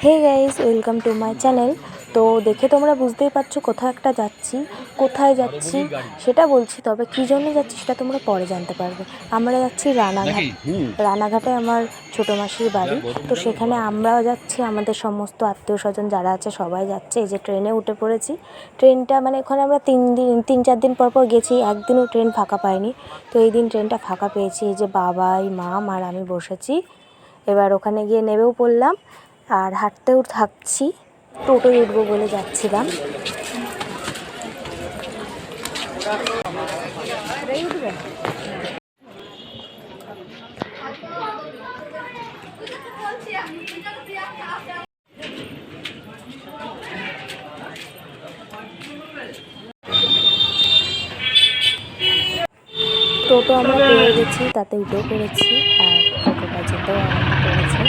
Hey guys, welcome to my channel. তো দেখে তোমরা বুঝতেই পারছো কোথাও একটা যাচ্ছি। কোথায় যাচ্ছি সেটা বলছি, তবে কী জন্য যাচ্ছি সেটা তোমরা পরে জানতে পারবে। আমরা যাচ্ছি রানাঘাট। রানাঘাটে আমার ছোটো মাসির বাড়ি। তো সেখানে আমরাও যাচ্ছি, আমাদের সমস্ত আত্মীয় স্বজন যারা আছে সবাই যাচ্ছে। এই যে ট্রেনে উঠে পড়েছি। ট্রেনটা মানে ওখানে আমরা 3-4 দিন পর পর গেছি, একদিনও ট্রেন ফাঁকা পাইনি। তো এই দিন ট্রেনটা ফাঁকা পেয়েছি। এই যে বাবাই, মাম আর আমি বসেছি। এবার ওখানে গিয়ে নেমেও পড়লাম আর হাঁটতেও থাকছি। টোটোয় উঠবো বলে যাচ্ছিলাম। টোটো আমরা পেয়ে গেছি, তাতে উঠেও পড়েছি আর টোটোটা যেতেও আরম্ভ করেছে।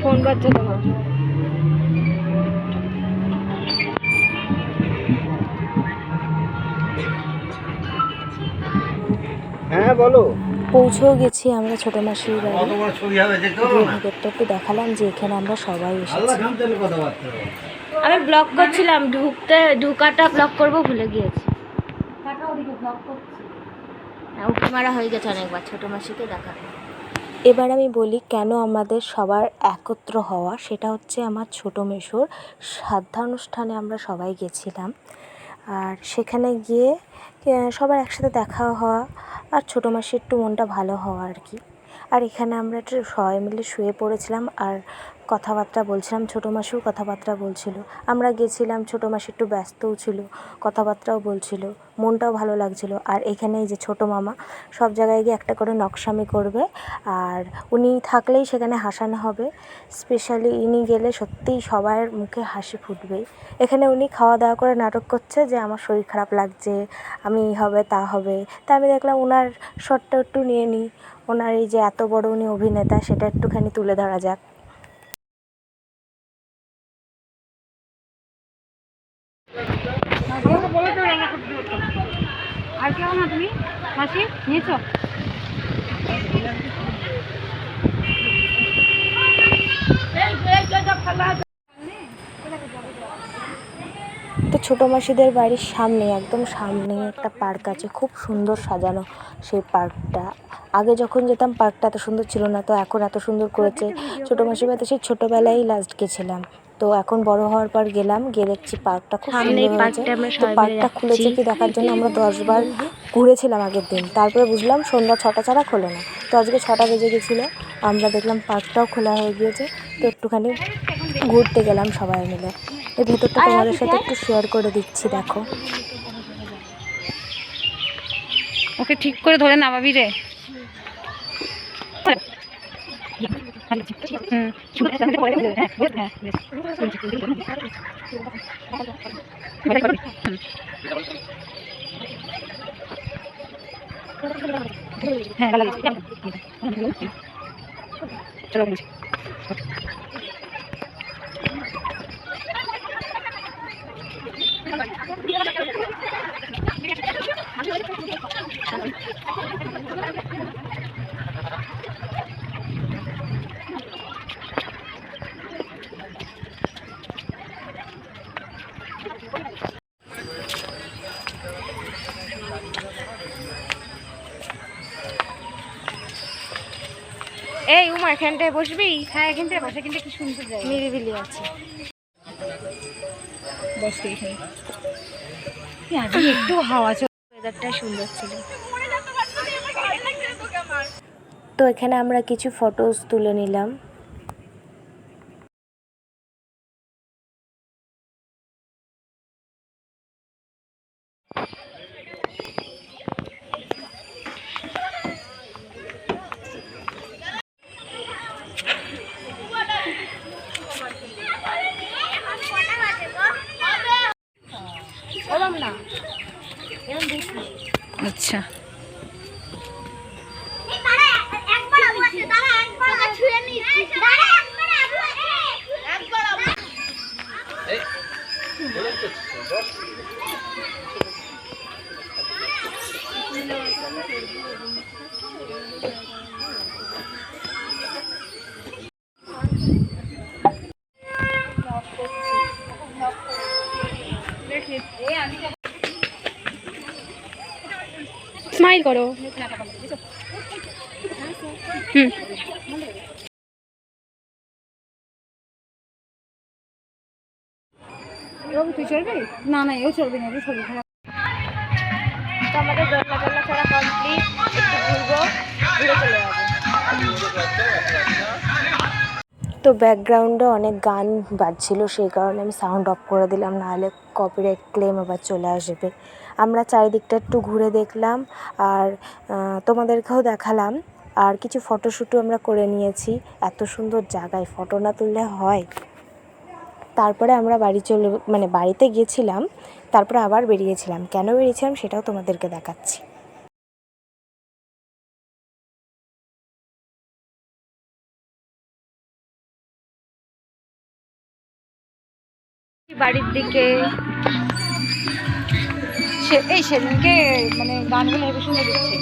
ফোন বাজছে তোমার? হ্যাঁ বলো। পৌঁছেও গেছি আমরা ছোটো মাসির বাড়ি। ভেতরটা একটু দেখালাম যে এখানে আমরা সবাই এসেছি। আমি ব্লগ করছিলাম, ঢুকাটা ব্লগ করবো ভুলে গিয়েছি। উঠে মারা হয়ে গেছে অনেকবার ছোটো মাসিকে দেখাতে। এবার আমি বলি কেন আমাদের সবার একত্র হওয়া। সেটা হচ্ছে আমার ছোটো মেসোর শ্রাদ্ধ অনুষ্ঠানে আমরা সবাই গেছিলাম। আর সেখানে গিয়ে সবার একসাথে দেখা হওয়া আর ছোটো মাসির একটু মনটা ভালো হওয়া আর কি। আর এখানে আমরা একটু সবাই মিলে শুয়ে পড়েছিলাম আর কথাবার্তা বলছিলাম। ছোটো মাসিও কথাবার্তা বলছিল। আমরা গেছিলাম, ছোটো মাসি একটু ব্যস্তও ছিল, কথাবার্তাও বলছিল, মনটাও ভালো লাগছিল। আর এখানে এই যে ছোটো মামা সব জায়গায় গিয়ে একটা করে নকশামি করবে, আর উনি থাকলেই সেখানে হাসানো হবে। স্পেশালি ইনি গেলে সত্যিই সবার মুখে হাসি ফুটবেই। এখানে উনি খাওয়া দাওয়া করে নাটক করছে যে আমার শরীর খারাপ লাগছে, আমি এই হবে তা হবে। তা আমি দেখলাম ওনার শটটা একটু নিয়ে নিই, ওনার এই যে এত বড় উনি অভিনেতা সেটা একটুখানি তুলে ধরা যাক। আর কেউ না, তুমি মাসি নিয়েছো? তো ছোটো মাসিদের বাড়ির সামনে, একদম সামনে একটা পার্ক আছে, খুব সুন্দর সাজানো সেই পার্কটা। আগে যখন যেতাম পার্কটা এত সুন্দর ছিল না, তো এখন এত সুন্দর করেছে। ছোটো মাসির বাড়িতে সেই ছোটোবেলায় লাস্ট গেছিলাম, তো এখন বড় হওয়ার পর গেলাম, গিয়ে দেখছি পার্কটা খুব সুন্দর হয়েছে। তো পার্কটা খুলেছে কি দেখার জন্য আমরা 10 বার ঘুরেছিলাম আগের দিন। তারপরে বুঝলাম সন্ধ্যা 6টা ছাড়া খোলে না। তো আজকে 6টা বেজে গেছিলো, আমরা দেখলাম পার্কটাও খোলা হয়ে গিয়েছে। তো একটুখানি ঘুরতে গেলাম সবাই মিলে। এই ভেতরটা তোমাদের সাথে একটু শেয়ার করে দিচ্ছি, দেখো। ওকে ঠিক করে ধরে নামাবি রে। হ্যাঁ ভালো লাগছে। চলো এই উমা এখানটায় বসবি? হ্যাঁ এখানটায় বসে, কিন্তু কি সুন্দর জায়গা, নিরিবিলি আছে। বসতে এখানে একটু হাওয়া চল, ওয়েদারটা সুন্দর ছিল। তো এখানে আমরা কিছু ফটোস তুলে নিলাম। বললাম না আচ্ছা, স্মাইল করো। হুম, তুই চলবি? না না, এও চলবে না, এও চলবে না। তো আমাদের দোলনা টোলনা চড়া কমপ্লিট, একটু ঘুরবো, ঘুরে চলে যাবো। তো ব্যাকগ্রাউন্ডে অনেক গান বাজছিল, সেই কারণে আমি সাউন্ড অফ করে দিলাম, নাহলে কপিরাইট ক্লেম আবার চলে আসবে। আমরা চারিদিকটা একটু ঘুরে দেখলাম আর তোমাদেরকেও দেখালাম, আর কিছু ফটোশ্যুটও আমরা করে নিয়েছি। এত সুন্দর জায়গায় ফটো না তুললে হয়। তারপরে আমরা বাড়িতে গিয়েছিলাম, তারপরে আবার বেরিয়েছিলাম। কেন বেরিয়েছিলাম সেটাও তোমাদেরকে দেখাচ্ছি। বাড়ির দিকে এই সেদিনকে মানে গানগুলো হেবি সুন্দর দিচ্ছে।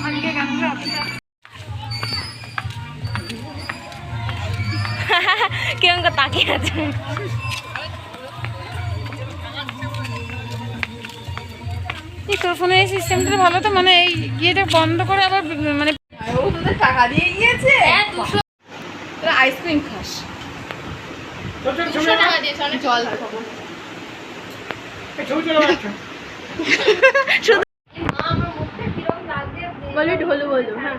আজকে গানগুলো কেমন করে তাকিয়ে আছে। এই তোর ফোনে এই সিস্টেমটা ভালো তো, মানে এই ইয়েটা বন্ধ করে আবার মানে ও তোদের টাকা দিয়ে গিয়েছে। তোরা আইসক্রিম খাস, জল খাবো। বলো ঢোলু বলো। হ্যাঁ,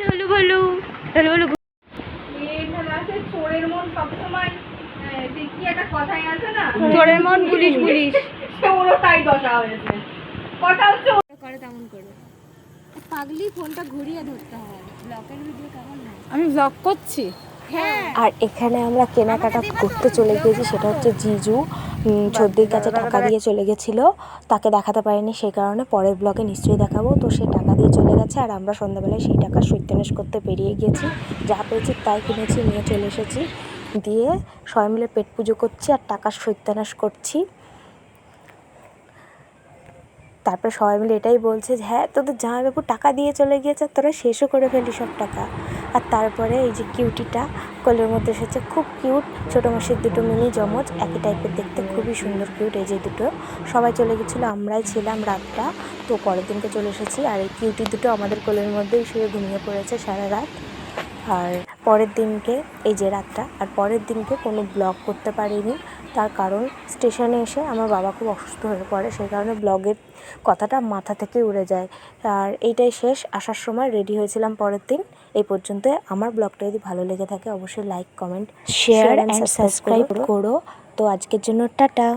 ঢোলু বলু, ঢোলু বলু। চোরের মন সবসময় কি একটা কথাই আছে না, চোরের মন পুলিশ পুলিশ। ওটাই দশা হয়েছে। কথা হচ্ছে করে তেমন করে পাগলি ফোনটা ঘুরিয়ে ধরতে হয়। ব্লকের ভিডিও কেমন হয়? আমি ব্লগ করছি। হ্যাঁ, আর এখানে আমরা কেনাকাটা করতে চলে গিয়েছি, সেটা হচ্ছে জিজু ছদ্দির কাছে টাকা দিয়ে চলে গেছিলো, তাকে দেখাতে পারিনি, সেই কারণে পরের ব্লগে নিশ্চয়ই দেখাবো। তো সে টাকা দিয়ে চলে গেছে আর আমরা সন্ধ্যাবেলায় সেই টাকা সৈত্যানেশ করতে বেরিয়ে গিয়েছি। যা পেয়েছি তাই কিনেছি, নিয়ে চলে এসেছি, দিয়ে সবাই মিলে পেট পুজো করছি আর টাকার সৈত্যানেশ করছি। তারপরে সবাই মিলে এটাই বলছে যে হ্যাঁ তোদের জামাইবাবু টাকা দিয়ে চলে গিয়েছে, তোরা শেষও করে ফেলি সব টাকা। আর তারপরে এই যে কিউটিটা কোলের মধ্যে এসেছে, খুব কিউট, ছোটো মাসির দুটো মিনি জমজ, একই টাইপের দেখতে, খুবই সুন্দর কিউট। এই যে দুটো সবাই চলে গেছিলো, আমরাই ছিলাম রাতটা। তো পরের দিনকে চলে এসেছি আর এই কিউটি দুটো আমাদের কোলের মধ্যেই শুয়ে ঘুমিয়ে পড়েছে সারা রাত। আর পরের দিনকে এই যে রাতটা, আর পরের দিনকে কোনো ব্লগ করতে পারিনি, তার কারণ স্টেশনে এসে আমার বাবা খুব অসুস্থ হয়ে পড়ে, সেই কারণে ব্লগের কথাটা মাথা থেকে উড়ে যায়। আর এইটাই শেষ, আসার সময় রেডি হয়েছিলাম পরের দিন। এই পর্যন্ত। আমার ব্লগটা যদি ভালো লেগে থাকে অবশ্যই like, comment, share and subscribe করো। তো আজকের জন্য টাটা।